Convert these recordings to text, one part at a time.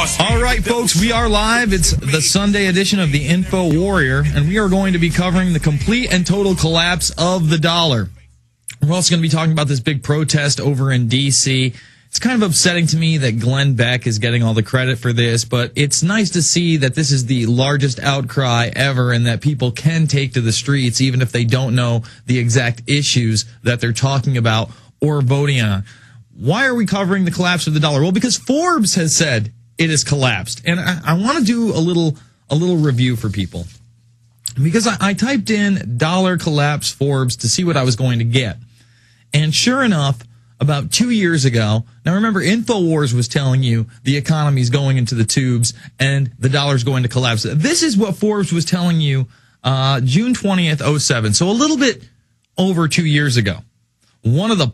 All right, folks, we are live. It's the Sunday edition of the Info Warrior, and we are going to be covering the complete and total collapse of the dollar. We're also going to be talking about this big protest over in D.C. It's kind of upsetting to me that Glenn Beck is getting all the credit for this, but it's nice to see that this is the largest outcry ever and that people can take to the streets even if they don't know the exact issues that they're talking about or voting on. Why are we covering the collapse of the dollar? Well, because Forbes has said it has collapsed. And I want to do a little review for people. Because I typed in dollar collapse Forbes to see what I was going to get. And sure enough, about 2 years ago, now remember, InfoWars was telling you the economy's going into the tubes and the dollar's going to collapse. This is what Forbes was telling you June 20th, 07. So a little bit over 2 years ago. One of the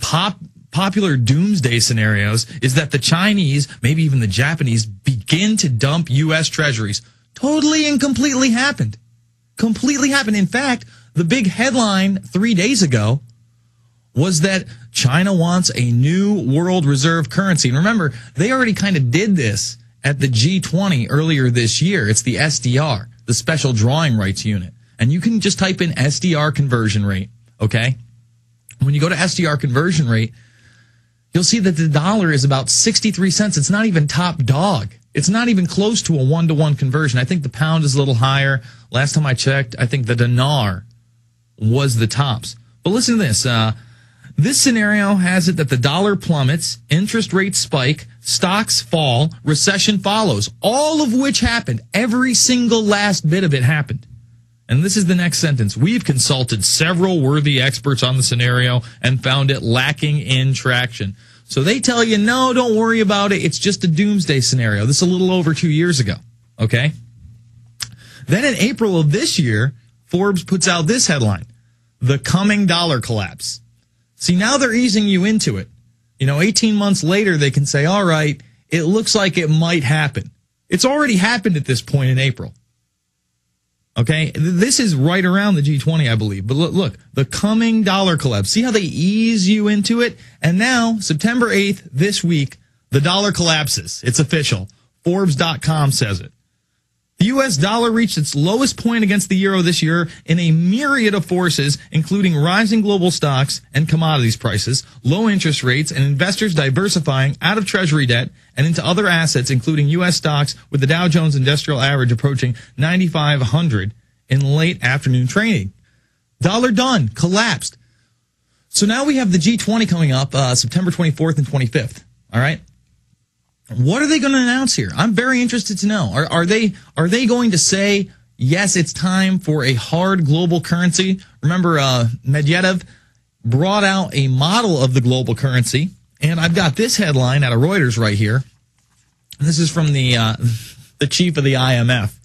popular doomsday scenarios is that the Chinese, maybe even the Japanese, begin to dump U.S. treasuries. Totally and completely happened. Completely happened. In fact, the big headline 3 days ago was that China wants a new world reserve currency. And remember, they already kind of did this at the G20 earlier this year. It's the SDR, the Special Drawing Rights Unit. And you can just type in SDR conversion rate, okay? When you go to SDR conversion rate, you'll see that the dollar is about 63 cents. It's not even top dog. It's not even close to a one-to-one conversion. I think the pound is a little higher. Last time I checked, I think the dinar was the tops. But listen to this. This scenario has it that the dollar plummets, interest rates spike, stocks fall, recession follows, all of which happened. Every single last bit of it happened. And this is the next sentence. We've consulted several worthy experts on the scenario and found it lacking in traction. So they tell you, no, don't worry about it. It's just a doomsday scenario. This is a little over 2 years ago. Okay? Then in April of this year, Forbes puts out this headline, the coming dollar collapse. See, now they're easing you into it. 18 months later, they can say, all right, it looks like it might happen. It's already happened at this point in April. Okay, this is right around the G20, I believe. But look, the coming dollar collapse. See how they ease you into it? And now, September 8th, this week, the dollar collapses. It's official. Forbes.com says it. The U.S. dollar reached its lowest point against the euro this year in a myriad of forces, including rising global stocks and commodities prices, low interest rates, and investors diversifying out of treasury debt and into other assets, including U.S. stocks, with the Dow Jones Industrial Average approaching 9,500 in late afternoon trading. Dollar done, collapsed. So now we have the G20 coming up September 24th and 25th. All right. What are they going to announce here? I'm very interested to know. Are they going to say, yes, it's time for a hard global currency? Remember, Medvedev brought out a model of the global currency, and I've got this headline out of Reuters right here. This is from the chief of the IMF.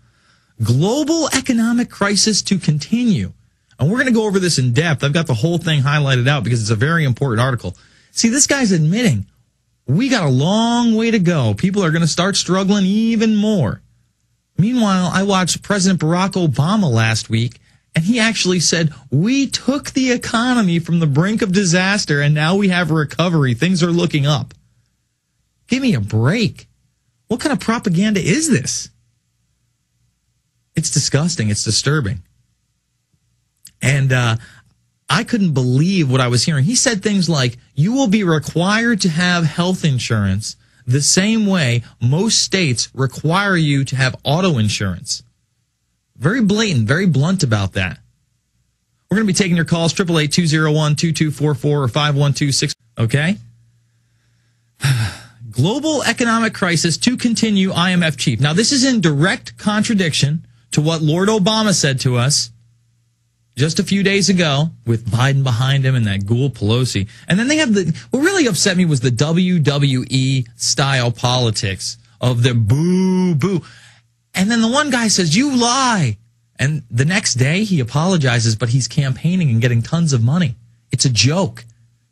Global economic crisis to continue. And we're going to go over this in depth. I've got the whole thing highlighted out because it's a very important article. See, this guy's admitting we got a long way to go. People are going to start struggling even more. Meanwhile, I watched President Barack Obama last week, and he actually said, we took the economy from the brink of disaster, and now we have a recovery. Things are looking up. Give me a break. What kind of propaganda is this? It's disgusting. It's disturbing. And I couldn't believe what I was hearing. He said things like, you will be required to have health insurance the same way most states require you to have auto insurance. Very blatant, very blunt about that. We're going to be taking your calls, 888-201-2244 or 5126. Okay? Global economic crisis to continue, IMF chief. Now, this is in direct contradiction to what Lord Obama said to us just a few days ago, with Biden behind him and that ghoul Pelosi. And then they have what really upset me was the WWE style politics of the boo, boo. And then the one guy says, you lie. And the next day he apologizes, but he's campaigning and getting tons of money. It's a joke.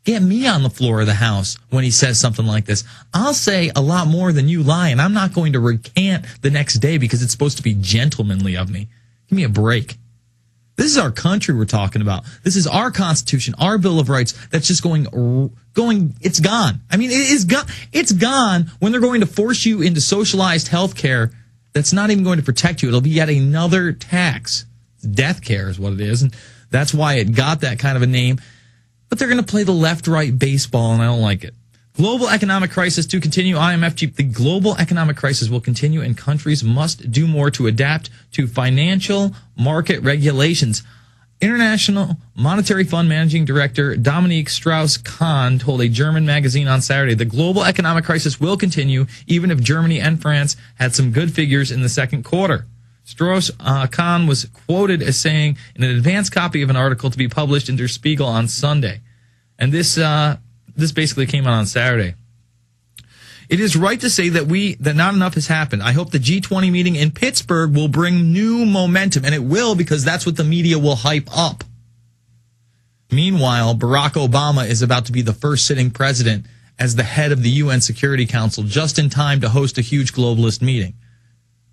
Get me on the floor of the House when he says something like this. I'll say a lot more than you lie, and I'm not going to recant the next day because it's supposed to be gentlemanly of me. Give me a break. This is our country we're talking about. This is our Constitution, our Bill of Rights that's just going, it's gone. I mean, it is gone. It's gone when they're going to force you into socialized health care that's not even going to protect you. It'll be yet another tax. Death care is what it is, and that's why it got that kind of a name. But they're going to play the left-right baseball, and I don't like it. Global economic crisis to continue. IMF chief, the global economic crisis will continue, and countries must do more to adapt to financial market regulations. International Monetary Fund Managing Director Dominique Strauss-Kahn told a German magazine on Saturday the global economic crisis will continue even if Germany and France had some good figures in the second quarter. Strauss-Kahn was quoted as saying in an advanced copy of an article to be published in Der Spiegel on Sunday. And this basically came out on Saturday. It is right to say that not enough has happened. I hope the G20 meeting in Pittsburgh will bring new momentum, and it will, because that's what the media will hype up. Meanwhile, Barack Obama is about to be the first sitting president as the head of the UN Security Council, just in time to host a huge globalist meeting.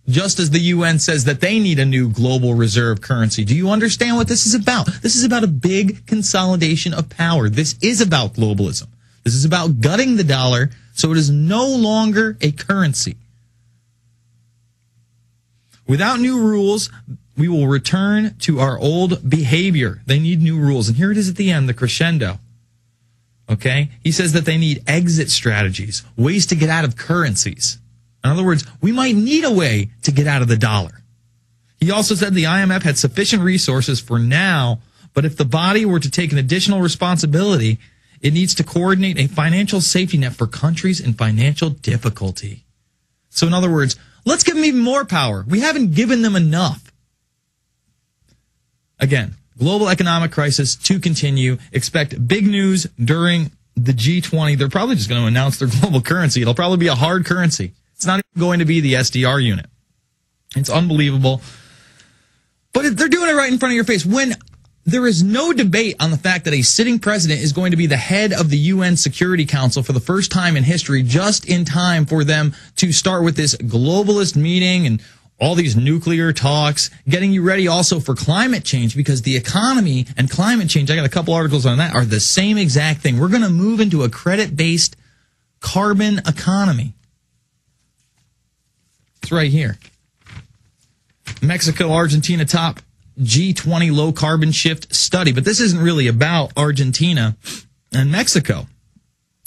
Just as the UN says that they need a new global reserve currency. Do you understand what this is about? This is about a big consolidation of power. This is about globalism. This is about gutting the dollar so it is no longer a currency. Without new rules, we will return to our old behavior. They need new rules. And here it is at the end, the crescendo. Okay? He says that they need exit strategies, ways to get out of currencies. In other words, we might need a way to get out of the dollar. He also said the IMF had sufficient resources for now, but if the body were to take an additional responsibility, it needs to coordinate a financial safety net for countries in financial difficulty. So in other words, let's give them even more power. We haven't given them enough. Again, global economic crisis to continue. Expect big news during the G20. They're probably just going to announce their global currency. It'll probably be a hard currency. It's not even going to be the SDR unit. It's unbelievable. But they're doing it right in front of your face. When there is no debate on the fact that a sitting president is going to be the head of the UN Security Council for the first time in history, just in time for them to start with this globalist meeting and all these nuclear talks, getting you ready also for climate change, because the economy and climate change, I got a couple articles on that, are the same exact thing. We're going to move into a credit-based carbon economy. It's right here. Mexico, Argentina top G20 low carbon shift study. But this isn't really about Argentina and Mexico.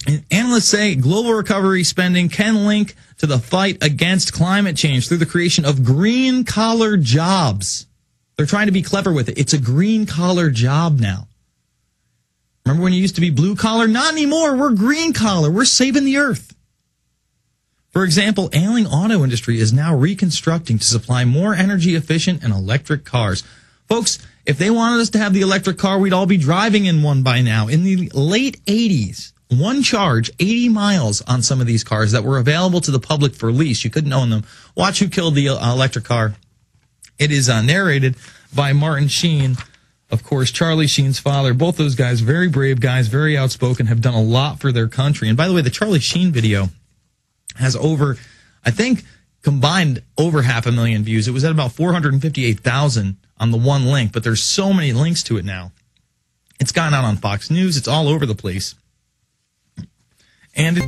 And analysts say global recovery spending can link to the fight against climate change through the creation of green-collar jobs. They're trying to be clever with it. It's a green-collar job now. Remember when you used to be blue-collar? Not anymore. We're green-collar. We're saving the earth. For example, ailing auto industry is now reconstructing to supply more energy-efficient and electric cars. Folks, if they wanted us to have the electric car, we'd all be driving in one by now. In the late 80s, one charge, 80 miles on some of these cars that were available to the public for lease. You couldn't own them. Watch Who Killed the Electric Car. It is narrated by Martin Sheen, of course, Charlie Sheen's father. Both those guys, very brave guys, very outspoken, have done a lot for their country. And by the way, the Charlie Sheen video has over, I think, combined over 500,000 views. It was at about 458,000 on the one link, but there's so many links to it now. It's gone out on Fox News. It's all over the place. And